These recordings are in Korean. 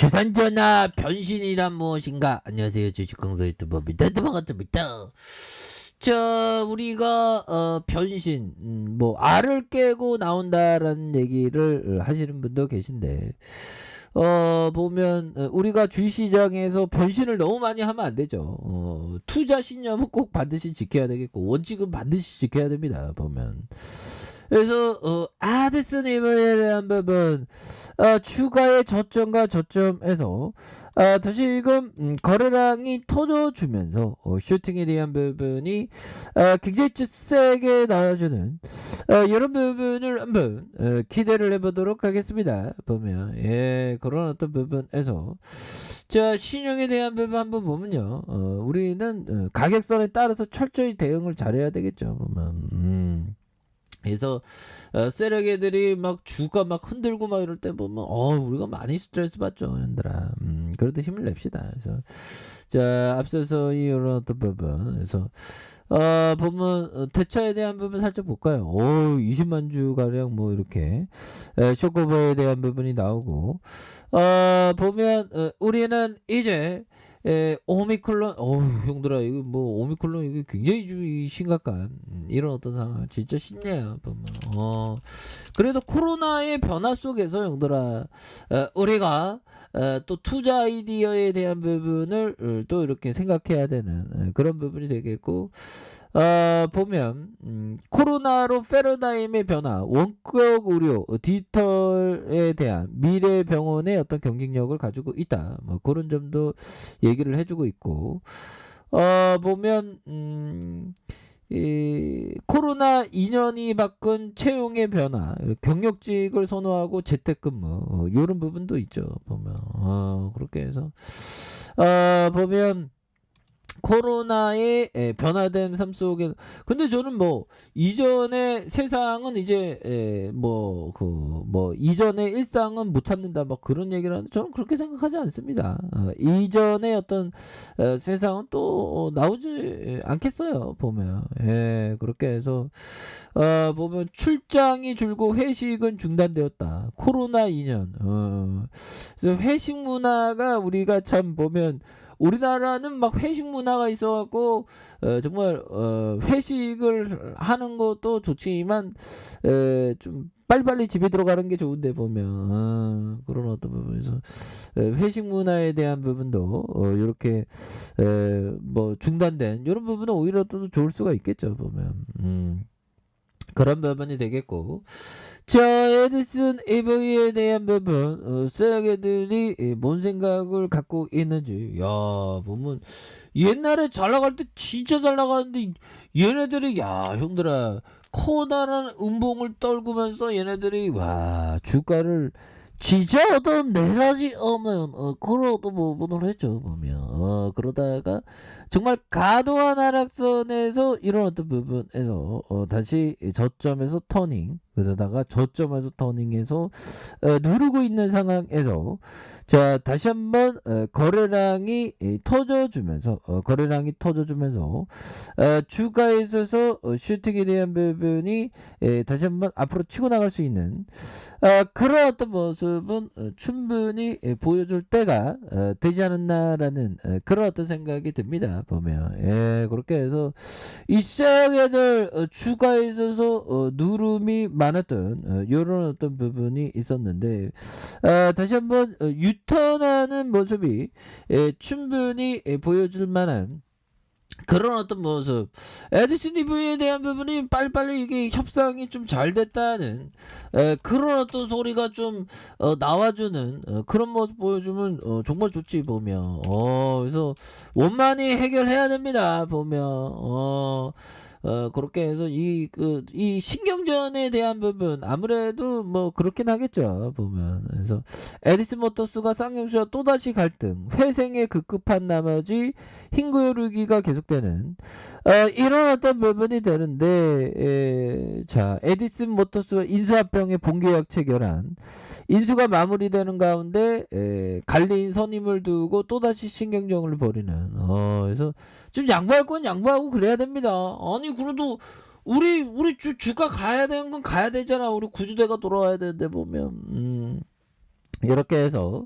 주산전화 변신이란 무엇인가? 안녕하세요. 주식강사 유튜버 민타트 반갑습니다. 우리가 변신, 알을 깨고 나온다라는 얘기를 하시는 분도 계신데, 보면 우리가 주식시장에서 변신을 너무 많이 하면 안 되죠. 투자 신념은 꼭 반드시 지켜야 되겠고 원칙은 반드시 지켜야 됩니다. 보면. 그래서 아드스님에 대한 부분, 추가의 저점과 저점에서 다시금 거래량이 터져주면서 슈팅에 대한 부분이 굉장히 세게 나와주는 이런 부분을 한번 기대를 해보도록 하겠습니다. 보면 그런 어떤 부분에서 신용에 대한 부분 한번 보면요, 우리는 가격선에 따라서 철저히 대응을 잘해야 되겠죠. 보면 그래서 세력애들이 막 주가 막 흔들고 막 이럴 때 보면 우리가 많이 스트레스 받죠, 얘들아. 그래도 힘을 냅시다. 그래서 앞서서 이런 어떤 부분, 그래서 보면 대차에 대한 부분 살짝 볼까요? 20만 주 가량 뭐 이렇게 쇼커버에 대한 부분이 나오고, 보면 우리는 이제 오미클론, 형들아, 이거 뭐 오미클론 이거 굉장히 좀 심각한 이런 어떤 상황 진짜 심해요. 보면 그래도 코로나의 변화 속에서 형들아, 우리가 또 투자 아이디어에 대한 부분을 또 이렇게 생각해야 되는 그런 부분이 되겠고, 보면 코로나로 패러다임의 변화, 원격 의료, 디지털에 대한 미래 병원의 어떤 경쟁력을 가지고 있다. 뭐 그런 점도 얘기를 해주고 있고, 보면 이 코로나 2년이 바꾼 채용의 변화, 경력직을 선호하고 재택근무, 이런 부분도 있죠. 보면 그렇게 해서 보면 코로나의 변화된 삶 속에, 근데 저는 뭐 이전의 세상은 이제 이전의 일상은 못 찾는다 막 그런 얘기를 하는데, 저는 그렇게 생각하지 않습니다. 이전의 어떤 세상은 또 나오지 않겠어요. 보면 그렇게 해서 보면 출장이 줄고 회식은 중단되었다. 코로나 2년. 그래서 회식 문화가 우리가 참 보면, 우리나라는 막 회식 문화가 있어갖고 정말 회식을 하는 것도 좋지만 좀 빨리빨리 집에 들어가는 게 좋은데, 보면 그런 어떤 부분에서 회식 문화에 대한 부분도 이렇게 뭐 중단된 이런 부분은 오히려 또 좋을 수가 있겠죠. 보면 그런 부분이 되겠고, 에디슨 EV에 대한 부분, 세력애들이 뭔 생각을 갖고 있는지, 보면 옛날에 잘 나갈 때 진짜 잘 나가는데, 얘네들이 형들아, 커다란 음봉을 떨구면서 얘네들이 주가를 진짜 어떤 네 가지 없는 그런 어떤 부분을 했죠. 보면 그러다가 정말 과도한 하락선에서 이런 어떤 부분에서 다시 저점에서 터닝, 그러다가 저점에서 터닝해서 누르고 있는 상황에서 다시 한번 거래량이 터져주면서 주가에 있어서 슈팅에 대한 부분이 다시 한번 앞으로 치고 나갈 수 있는 그런 어떤 모습은 충분히 보여줄 때가 되지 않았나라는 그런 어떤 생각이 듭니다. 보면 그렇게 해서 이 세력애들 주가에 있어서 누름이 많았던 이런 어떤 부분이 있었는데, 다시 한번 유턴하는 모습이 충분히 보여줄 만한 그런 어떤 모습, 에디슨 EV에 대한 부분이 빨리빨리 이게 협상이 좀 잘 됐다는 그런 어떤 소리가 좀 나와주는 그런 모습 보여주면 정말 좋지. 보면 그래서 원만히 해결해야 됩니다. 보면 그렇게 해서 이 신경전에 대한 부분 아무래도 뭐 그렇긴 하겠죠. 보면 그래서 에디슨 모터스가 쌍용수와 또다시 갈등, 회생에 급급한 나머지 흰구요르기가 계속되는 이런 어떤 부분이 되는데, 에디슨 모터스와 인수합병의 본계약 체결한 인수가 마무리되는 가운데 갈린 선임을 두고 또다시 신경전을 벌이는, 그래서 좀 양보할 건 양보하고 그래야 됩니다. 아니 그래도 우리 주가 가야 되는 건 가야 되잖아. 우리 구주대가 돌아와야 되는데, 보면 이렇게 해서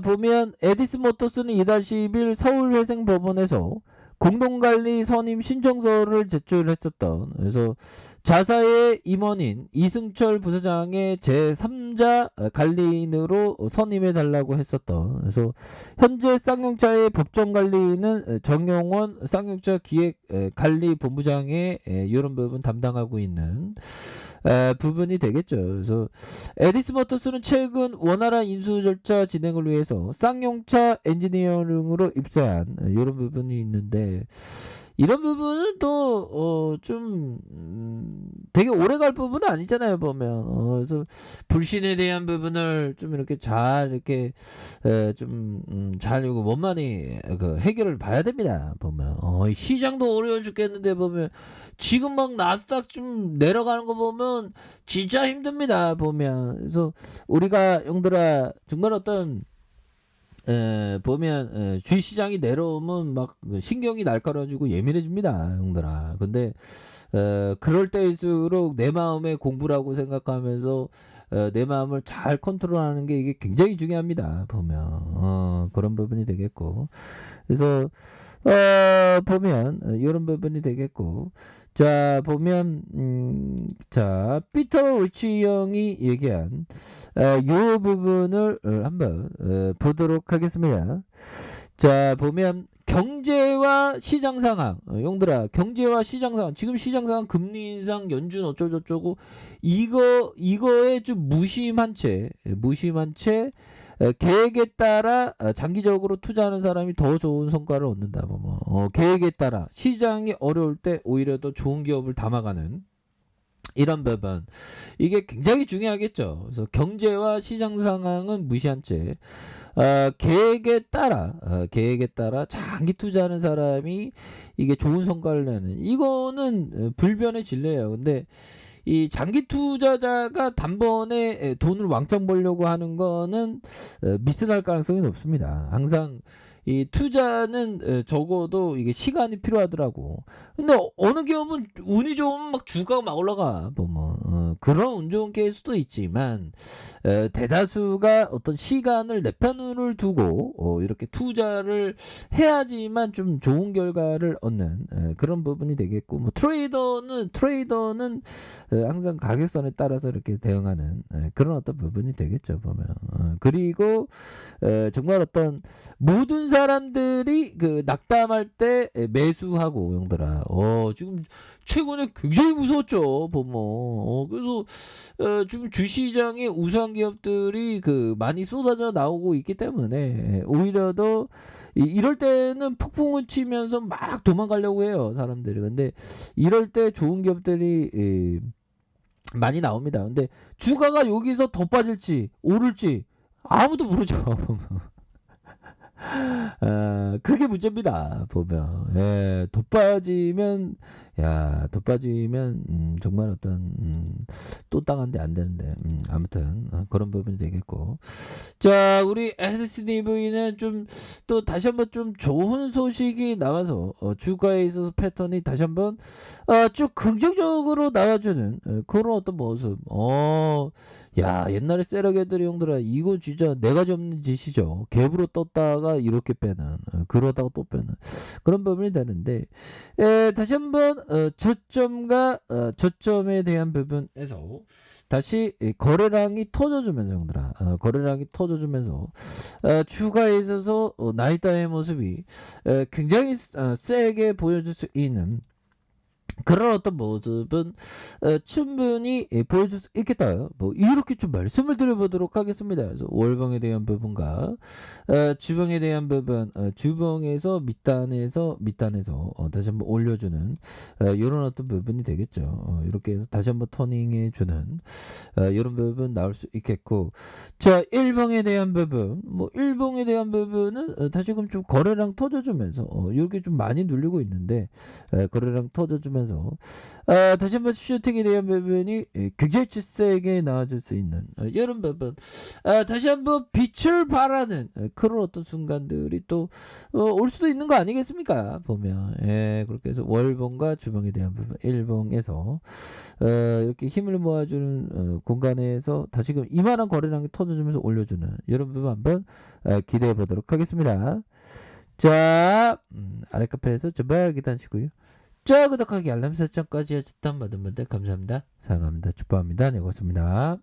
보면 에디스 모터스는 이달 10일 서울회생법원에서 공동관리 선임 신청서를 제출했었던, 그래서 자사의 임원인 이승철 부사장의 제3자 관리인으로 선임해 달라고 했었던, 그래서 현재 쌍용차의 법정 관리인은 정용원 쌍용차 기획 관리 본부장의 이런 부분 담당하고 있는 부분이 되겠죠. 그래서 에디스 모터스는 최근 원활한 인수 절차 진행을 위해서 쌍용차 엔지니어링으로 입사한 이런 부분이 있는데, 이런 부분은 또 좀 되게 오래 갈 부분은 아니잖아요, 보면. 그래서 불신에 대한 부분을 좀 이렇게 잘 이렇게 좀잘 이거 원만히 그 해결을 봐야 됩니다, 보면. 시장도 어려워 죽겠는데 보면 지금 막 나스닥 좀 내려가는 거 보면 진짜 힘듭니다, 보면. 그래서 우리가 형들아 정말 어떤 보면 주식시장이 내려오면 막 신경이 날카로워지고 예민해집니다, 형들아. 근데 그럴 때일수록 내 마음의 공부라고 생각하면서 내 마음을 잘 컨트롤하는 게 이게 굉장히 중요합니다, 보면. 그런 부분이 되겠고, 그래서 보면 이런 부분이 되겠고, 자 보면 자 피터 리치 형이 얘기한 요 부분을 한번 보도록 하겠습니다. 자 보면 경제와 시장 상황, 형들아, 경제와 시장 상황, 지금 시장 상황 금리 인상 연준 어쩌고저쩌고 이거에 좀 무심한 채 계획에 따라 장기적으로 투자하는 사람이 더 좋은 성과를 얻는다. 계획에 따라 시장이 어려울 때 오히려 더 좋은 기업을 담아가는 이런 부분, 이게 굉장히 중요하겠죠. 그래서 경제와 시장 상황은 무시한 채 계획에 따라 장기 투자하는 사람이 이게 좋은 성과를 내는, 이거는 불변의 진리예요. 근데 이 장기 투자자가 단번에 돈을 왕창 벌려고 하는 거는 미스날 가능성이 높습니다. 항상 이 투자는 적어도 이게 시간이 필요하더라고. 근데 어느 기업은 운이 좋으면 막 주가가 막 올라가. 보면 그런 운 좋은 케이스도 있지만 대다수가 어떤 시간을 내 편을 두고 이렇게 투자를 해야지만 좀 좋은 결과를 얻는 그런 부분이 되겠고, 뭐 트레이더는 항상 가격선에 따라서 이렇게 대응하는 그런 어떤 부분이 되겠죠, 보면. 그리고 정말 어떤 모든 사람들이 그 낙담할 때 매수하고, 형들아. 지금 최근에 굉장히 무서웠죠, 보면. 그래서 지금 주시장에 우수한 기업들이 그 많이 쏟아져 나오고 있기 때문에 오히려 더 이럴 때는 폭풍을 치면서 막 도망가려고 해요, 사람들이. 근데 이럴 때 좋은 기업들이 많이 나옵니다. 근데 주가가 여기서 더 빠질지 오를지 아무도 모르죠. 그게 문제입니다, 보면. 더 빠지면 정말 어떤 또 땅한데 안 되는데, 아무튼 그런 부분이 되겠고. 자, 우리 SCDV는 좀 또 다시 한번 좀 좋은 소식이 나와서 주가에 있어서 패턴이 다시 한번 쭉 긍정적으로 나와주는 그런 어떤 모습. 야, 옛날에 세력애들이, 형들아, 이거 진짜 내가 접는 짓이죠. 갭으로 떴다가 이렇게 빼는, 그러다가 또 빼는 그런 부분이 되는데, 다시 한번 저점과 저점에 대한 부분에서 다시 거래량이 터져주면서, 형들아, 거래량이 터져주면서 주가에 있어서 나이다의 모습이 굉장히 세게 보여줄 수 있는 그런 어떤 모습은 충분히 보여줄 수 있겠다. 뭐 이렇게 좀 말씀을 드려보도록 하겠습니다. 그래서 월봉에 대한 부분과 주봉에 대한 부분, 주봉에서 밑단에서 다시 한번 올려주는 이런 어떤 부분이 되겠죠. 이렇게 해서 다시 한번 터닝해주는 이런 부분 나올 수 있겠고, 자, 일봉에 대한 부분, 뭐 일봉에 대한 부분은 다시금 좀 거래량 터져주면서 이렇게 좀 많이 눌리고 있는데 거래량 터져주면서 나오면서 다시 한번 슈팅에 대한 부분이 굉장히 세게 나와줄 수 있는 이런 부분 다시 한번 빛을 발하는 그런 어떤 순간들이 또 올 수도 있는 거 아니겠습니까? 보면 그렇게 해서 월봉과 주봉에 대한 부분 일봉에서 이렇게 힘을 모아주는 공간에서 다시금 이만한 거래량이 터져주면서 올려주는 이런 부분 한번 기대해 보도록 하겠습니다. 자, 아래 카페에서 정말 기다리시고요. 자, 구독하기 알람 설정까지 하셨던 모든 분들 감사합니다. 사랑합니다. 축복합니다. 네, 고맙습니다.